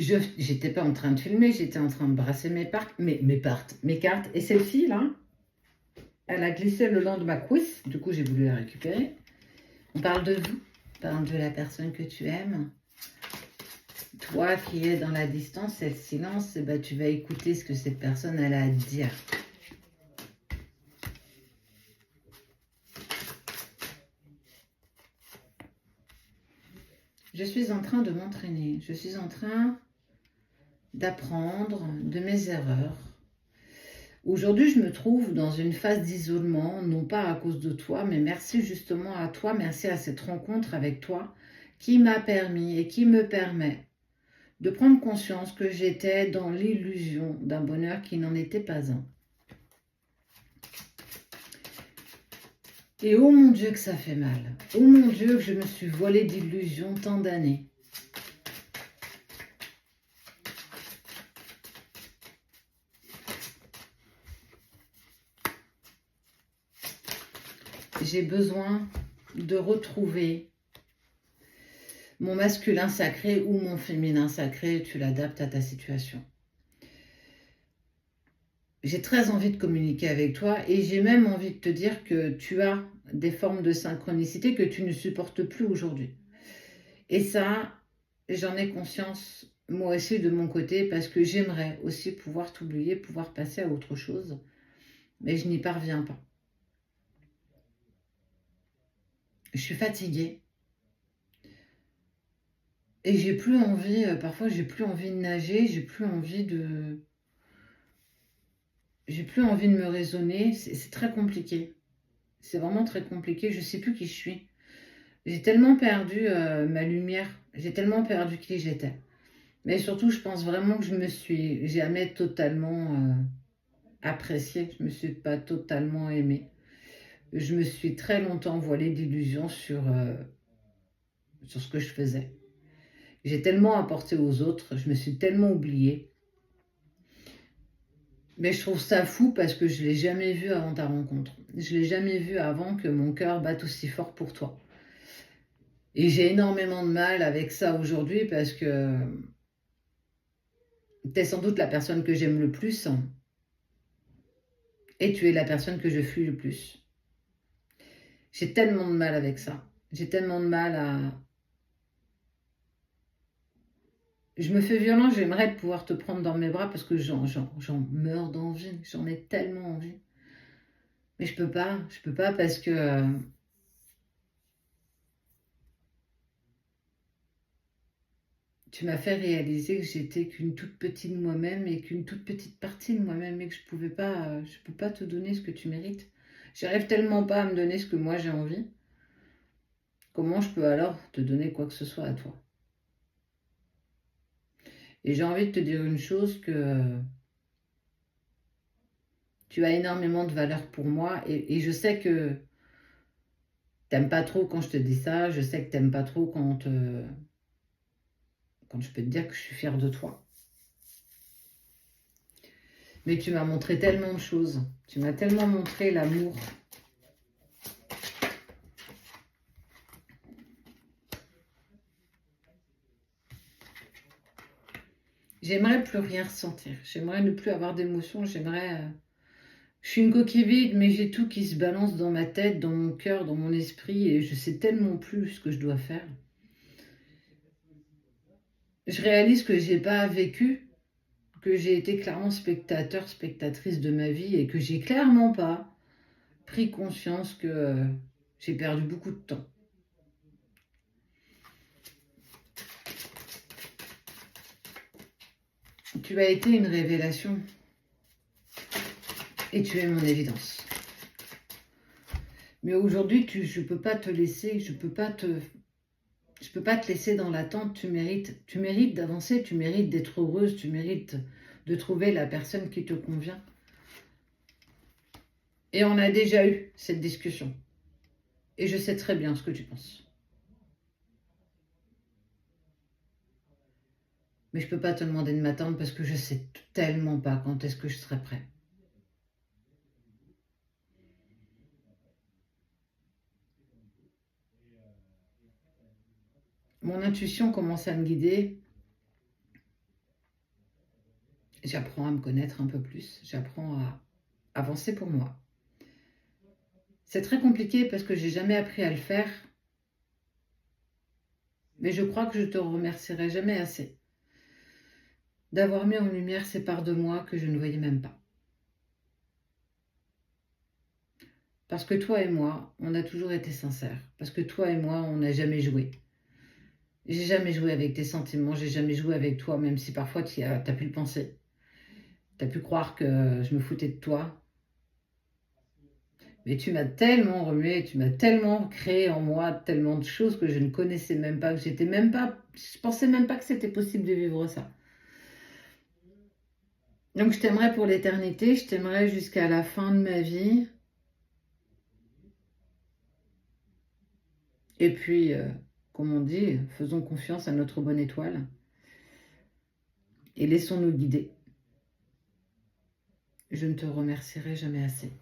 J'étais pas en train de filmer, j'étais en train de brasser mes cartes. Et celle-ci, là, elle a glissé le long de ma cuisse. Du coup, j'ai voulu la récupérer. On parle de vous, on parle de la personne que tu aimes. Toi qui es dans la distance et le silence, eh ben, tu vas écouter ce que cette personne elle a à te dire. Je suis en train de m'entraîner. Je suis en train d'apprendre de mes erreurs. Aujourd'hui, je me trouve dans une phase d'isolement, non pas à cause de toi, mais merci justement à toi, merci à cette rencontre avec toi qui m'a permis et qui me permet de prendre conscience que j'étais dans l'illusion d'un bonheur qui n'en était pas un. Et oh mon Dieu que ça fait mal. Oh mon Dieu que je me suis voilée d'illusions tant d'années. J'ai besoin de retrouver mon masculin sacré ou mon féminin sacré, tu l'adaptes à ta situation. J'ai très envie de communiquer avec toi et j'ai même envie de te dire que tu as des formes de synchronicité que tu ne supportes plus aujourd'hui. Et ça, j'en ai conscience moi aussi de mon côté parce que j'aimerais aussi pouvoir t'oublier, pouvoir passer à autre chose, mais je n'y parviens pas. Je suis fatiguée et j'ai plus envie, parfois j'ai plus envie de nager, j'ai plus envie de me raisonner, c'est très compliqué. C'est vraiment très compliqué, je sais plus qui je suis. J'ai tellement perdu ma lumière, j'ai tellement perdu qui j'étais. Mais surtout, je pense vraiment que je me suis jamais totalement appréciée, je me suis pas totalement aimée. Je me suis très longtemps voilée d'illusions sur ce que je faisais. J'ai tellement apporté aux autres, je me suis tellement oubliée. Mais je trouve ça fou parce que je ne l'ai jamais vu avant ta rencontre. Je ne l'ai jamais vu avant que mon cœur batte aussi fort pour toi. Et j'ai énormément de mal avec ça aujourd'hui parce que tu es sans doute la personne que j'aime le plus et tu es la personne que je fuis le plus. J'ai tellement de mal avec ça. J'ai tellement de mal à... Je me fais violence, j'aimerais pouvoir te prendre dans mes bras parce que j'en meurs d'envie. J'en ai tellement envie. Mais je peux pas parce que tu m'as fait réaliser que j'étais qu'une toute petite de moi-même et qu'une toute petite partie de moi-même et que je peux pas te donner ce que tu mérites. J'arrive tellement pas à me donner ce que moi j'ai envie. Comment je peux alors te donner quoi que ce soit à toi? Et j'ai envie de te dire une chose que tu as énormément de valeur pour moi et je sais que t'aimes pas trop quand je te dis ça, je sais que t'aimes pas trop quand je peux te dire que je suis fière de toi. Mais tu m'as montré tellement de choses, tu m'as tellement montré l'amour. J'aimerais plus rien ressentir, j'aimerais ne plus avoir d'émotions, je suis une coquille vide, mais j'ai tout qui se balance dans ma tête, dans mon cœur, dans mon esprit, et je sais tellement plus ce que je dois faire. Je réalise que j'ai pas vécu, que j'ai été clairement spectateur, spectatrice de ma vie, et que j'ai clairement pas pris conscience que j'ai perdu beaucoup de temps. Tu as été une révélation, et tu es mon évidence. Mais aujourd'hui, je peux pas te laisser, je peux pas te laisser dans l'attente. Tu mérites d'avancer, tu mérites d'être heureuse, tu mérites de trouver la personne qui te convient. Et on a déjà eu cette discussion. Et je sais très bien ce que tu penses. Mais je peux pas te demander de m'attendre parce que je sais tellement pas quand est-ce que je serai prêt. Mon intuition commence à me guider J'apprends à me connaître un peu plus. J'apprends à avancer pour moi. C'est très compliqué parce que j'ai jamais appris à le faire. Mais je crois que je te remercierai jamais assez d'avoir mis en lumière ces parts de moi que je ne voyais même pas. Parce que toi et moi, on a toujours été sincères. Parce que toi et moi, on n'a jamais joué. J'ai jamais joué avec tes sentiments, j'ai jamais joué avec toi, même si parfois tu as pu le penser. Tu as pu croire que je me foutais de toi. Mais tu m'as tellement remué, tu m'as tellement créé en moi tellement de choses que je ne connaissais même pas, que j'étais même pas, je pensais même pas que c'était possible de vivre ça. Donc je t'aimerai pour l'éternité, je t'aimerai jusqu'à la fin de ma vie. Et puis, comme on dit, faisons confiance à notre bonne étoile et laissons-nous guider. Je ne te remercierai jamais assez.